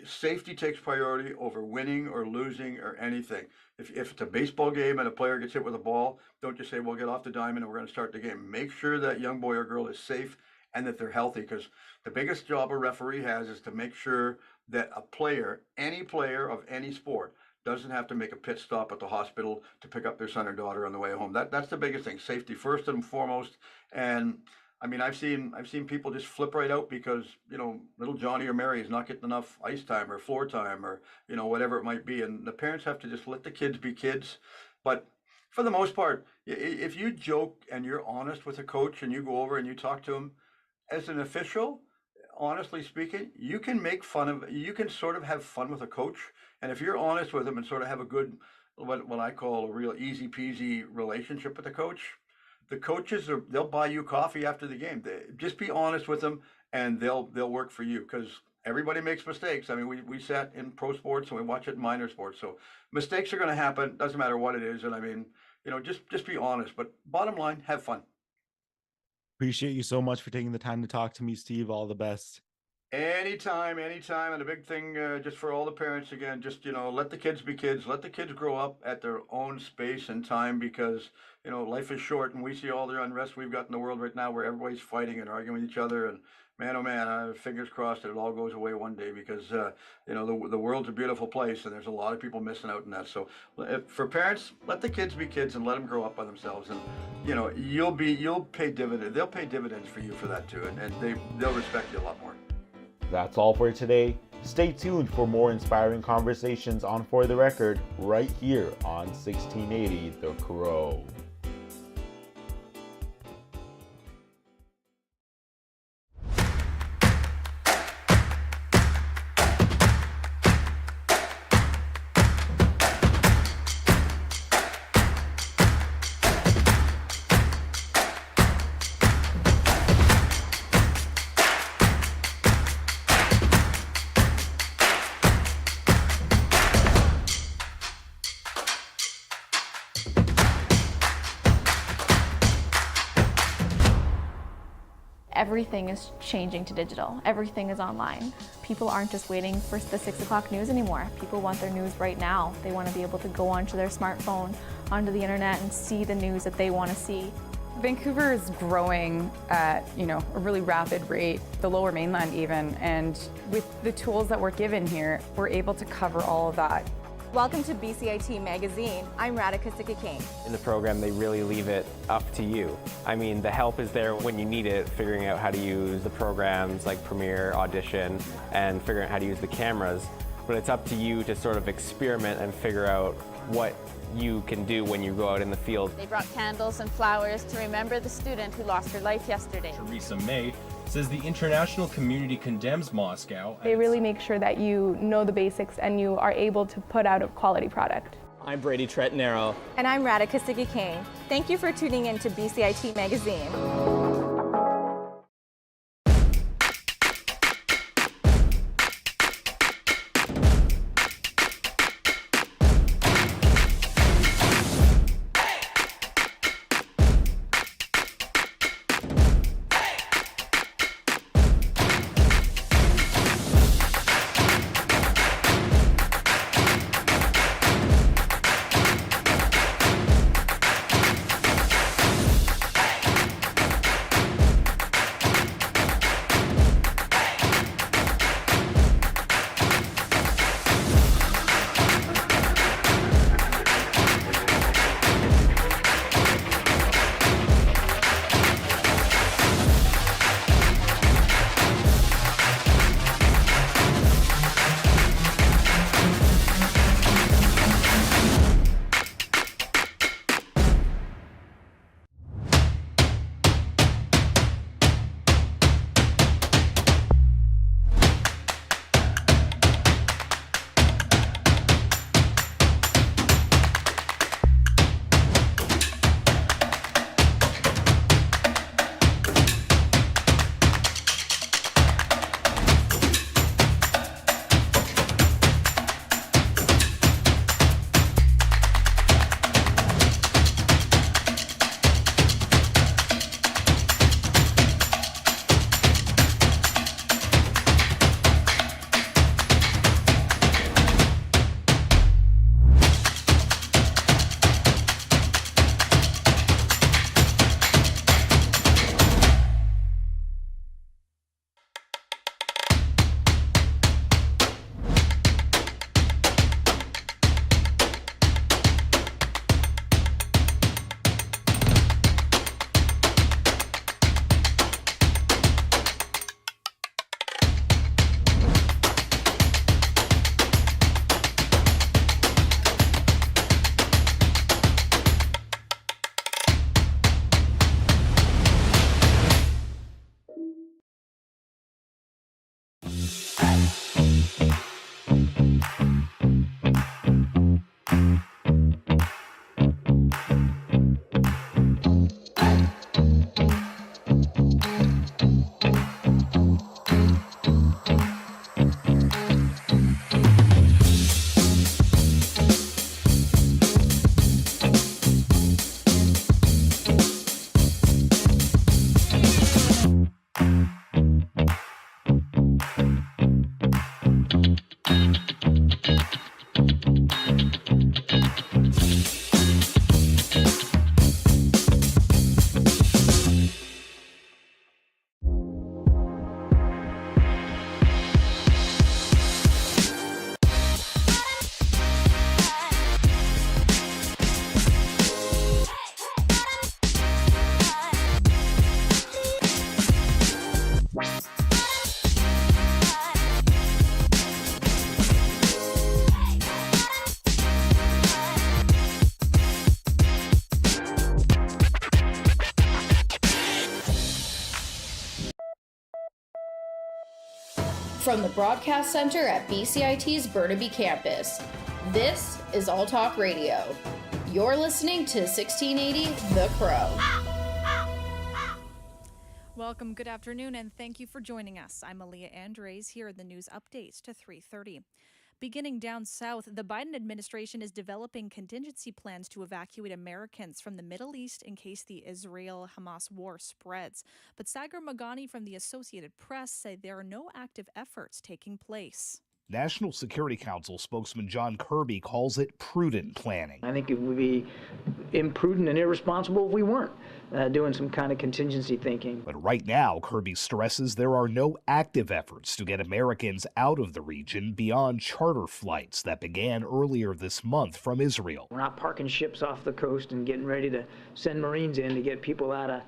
Safety takes priority over winning or losing or anything. If it's a baseball game and a player gets hit with a ball, don't just say, well, get off the diamond and we're going to start the game. Make sure that young boy or girl is safe and that they're healthy, because the biggest job a referee has is to make sure that a player, any player of any sport, doesn't have to make a pit stop at the hospital to pick up their son or daughter on the way home. That's the biggest thing. Safety first and foremost. And I mean, I've seen people just flip right out because, little Johnny or Mary is not getting enough ice time or floor time or, whatever it might be. And the parents have to just let the kids be kids. But for the most part, if you joke and you're honest with a coach and you go over and you talk to him, as an official, honestly speaking, you can sort of have fun with a coach. And if you're honest with him and sort of have a good, what I call a real easy peasy relationship with the coach, the coaches they'll buy you coffee after the game. Just be honest with them, and they'll work for you, because everybody makes mistakes. I mean, we sat in pro sports and we watch it in minor sports, so mistakes are going to happen. Doesn't matter what it is. And I mean, just be honest. But bottom line, have fun. Appreciate you so much for taking the time to talk to me, Steve. All the best. Anytime. And a big thing, just for all the parents, again, just, let the kids be kids. Let the kids grow up at their own space and time, because, life is short, and we see all the unrest we've got in the world right now where everybody's fighting and arguing with each other. And man, oh man, fingers crossed that it all goes away one day, because, the world's a beautiful place and there's a lot of people missing out in that. So for parents, let the kids be kids and let them grow up by themselves. And, you'll pay dividends. They'll pay dividends for you for that too. And they'll respect you a lot more. That's all for today. Stay tuned for more inspiring conversations on For the Record right here on 1680 The Crow. Everything is changing to digital. Everything is online. People aren't just waiting for the 6 o'clock news anymore. People want their news right now. They want to be able to go onto their smartphone, onto the internet, and see the news that they want to see. Vancouver is growing at, a really rapid rate, the Lower Mainland even, and with the tools that we're given here, we're able to cover all of that. Welcome to BCIT Magazine. I'm Radhika Sikakane. In the program, they really leave it up to you. I mean, the help is there when you need it, figuring out how to use the programs like Premiere, Audition, and figuring out how to use the cameras. But it's up to you to sort of experiment and figure out what you can do when you go out in the field. They brought candles and flowers to remember the student who lost her life yesterday. Theresa May says the international community condemns Moscow. They really make sure that you know the basics and you are able to put out a quality product. I'm Brady Tretnero. And I'm Radhika Sikakane. Thank you for tuning in to BCIT Magazine. From the Broadcast Center at BCIT's Burnaby Campus, this is All Talk Radio. You're listening to 1680 The Crow. Welcome, good afternoon, and thank you for joining us. I'm Aaliyah Andres. Here are the news updates to 3:30. Beginning down south, the Biden administration is developing contingency plans to evacuate Americans from the Middle East in case the Israel-Hamas war spreads. But Sagar Magani from the Associated Press said there are no active efforts taking place. National Security Council spokesman John Kirby calls it prudent planning. I think it would be imprudent and irresponsible if we weren't doing some kind of contingency thinking. But right now, Kirby stresses there are no active efforts to get Americans out of the region beyond charter flights that began earlier this month from Israel. We're not parking ships off the coast and getting ready to send Marines in to get people out of.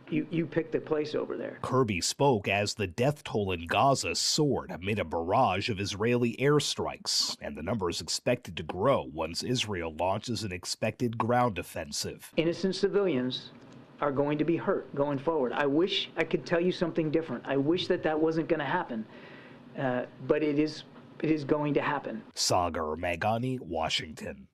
You pick the place over there. Kirby spoke as the death toll in Gaza soared amid a barrage of Israeli airstrikes, and the number is expected to grow once Israel launches an expected ground offensive. Innocent civilians are going to be hurt going forward. I wish I could tell you something different. I wish that wasn't going to happen, but it is going to happen. Sagar Magani, Washington.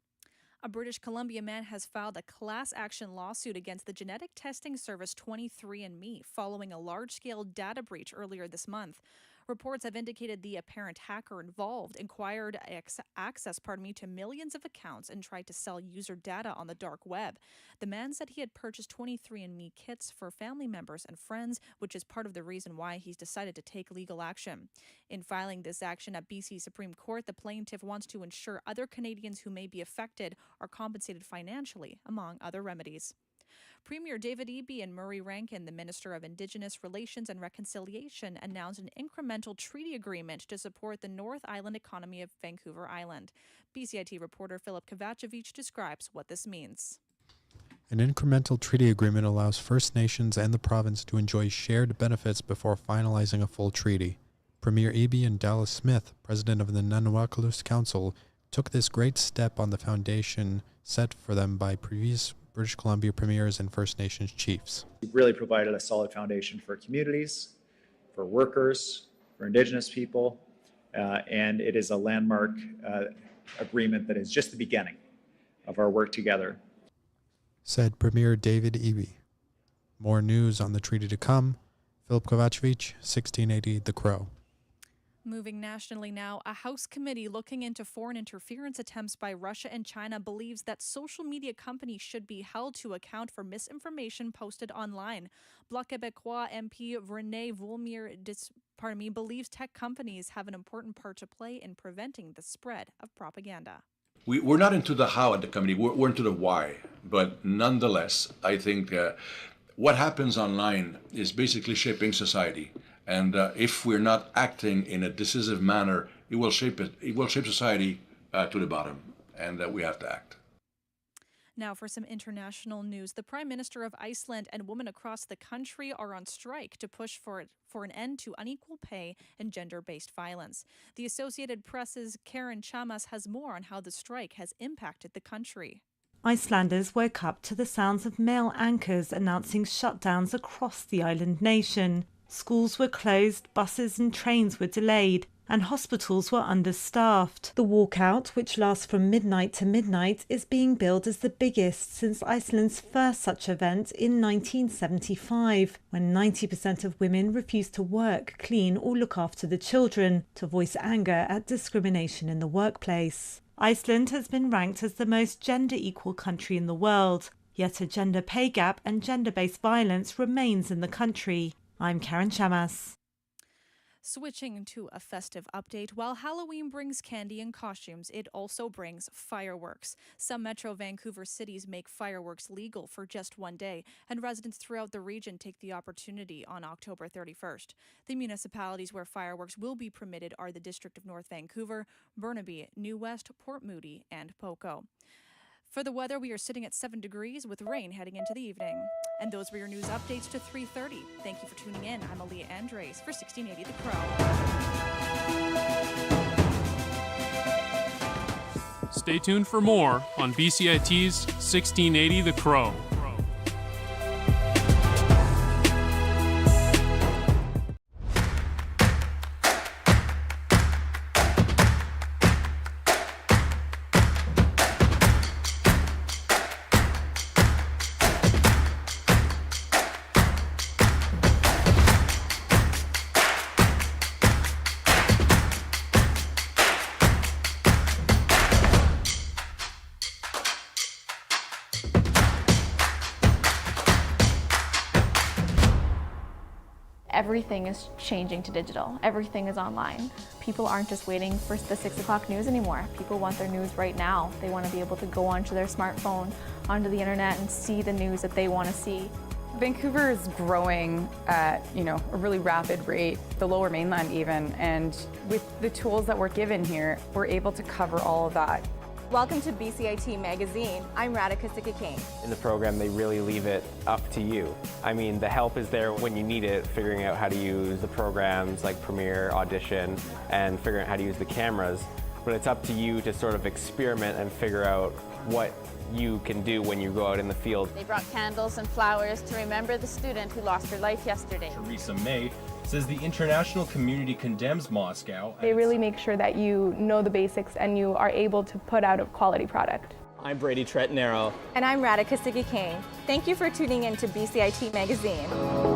A British Columbia man has filed a class action lawsuit against the genetic testing service 23andMe following a large-scale data breach earlier this month. Reports have indicated the apparent hacker involved acquired access to millions of accounts and tried to sell user data on the dark web. The man said he had purchased 23andMe kits for family members and friends, which is part of the reason why he's decided to take legal action. In filing this action at BC Supreme Court, the plaintiff wants to ensure other Canadians who may be affected are compensated financially, among other remedies. Premier David Eby and Murray Rankin, the Minister of Indigenous Relations and Reconciliation, announced an incremental treaty agreement to support the North Island economy of Vancouver Island. BCIT reporter Philip Kovacevic describes what this means. An incremental treaty agreement allows First Nations and the province to enjoy shared benefits before finalizing a full treaty. Premier Eby and Dallas Smith, president of the Nanawakalus Council, took this great step on the foundation set for them by previous British Columbia premiers and First Nations chiefs. We've really provided a solid foundation for communities, for workers, for Indigenous people, and it is a landmark agreement that is just the beginning of our work together. Said Premier David Eby. More news on the treaty to come. Philip Kovacevic, 1680 The Crow. Moving nationally now, a House committee looking into foreign interference attempts by Russia and China believes that social media companies should be held to account for misinformation posted online. Bloc Québécois MP René Voulmier believes tech companies have an important part to play in preventing the spread of propaganda. We're not into the how at the committee, we're into the why. But nonetheless, I think what happens online is basically shaping society. And if we're not acting in a decisive manner, it will shape society to the bottom, and we have to act. Now for some international news. The Prime Minister of Iceland and women across the country are on strike to push for an end to unequal pay and gender-based violence. The Associated Press's Karen Chamas has more on how the strike has impacted the country. Icelanders woke up to the sounds of male anchors announcing shutdowns across the island nation. Schools were closed, buses and trains were delayed, and hospitals were understaffed. The walkout, which lasts from midnight to midnight, is being billed as the biggest since Iceland's first such event in 1975, when 90% of women refused to work, clean or look after the children, to voice anger at discrimination in the workplace. Iceland has been ranked as the most gender-equal country in the world, yet a gender pay gap and gender-based violence remains in the country. I'm Karen Chamas. Switching to a festive update, while Halloween brings candy and costumes, it also brings fireworks. Some Metro Vancouver cities make fireworks legal for just one day, and residents throughout the region take the opportunity on October 31st. The municipalities where fireworks will be permitted are the District of North Vancouver, Burnaby, New West, Port Moody, and Poco. For the weather, we are sitting at 7 degrees with rain heading into the evening. And those were your news updates to 3:30. Thank you for tuning in. I'm Aaliyah Andres for 1680 The Crow. Stay tuned for more on BCIT's 1680 The Crow. Everything is changing to digital. Everything is online. People aren't just waiting for the 6 o'clock news anymore. People want their news right now. They want to be able to go onto their smartphone, onto the internet, and see the news that they want to see. Vancouver is growing at, a really rapid rate, the Lower Mainland even, and with the tools that we're given here, we're able to cover all of that. Welcome to BCIT Magazine. I'm Radhika Sikakane. In the program, they really leave it up to you. I mean, the help is there when you need it, figuring out how to use the programs like Premiere, Audition, and figuring out how to use the cameras. But it's up to you to sort of experiment and figure out what you can do when you go out in the field. They brought candles and flowers to remember the student who lost her life yesterday. Theresa May says the international community condemns Moscow. They really make sure that you know the basics and you are able to put out a quality product. I'm Brady Tretanero. And I'm Radhika Sikakane. Thank you for tuning in to BCIT Magazine.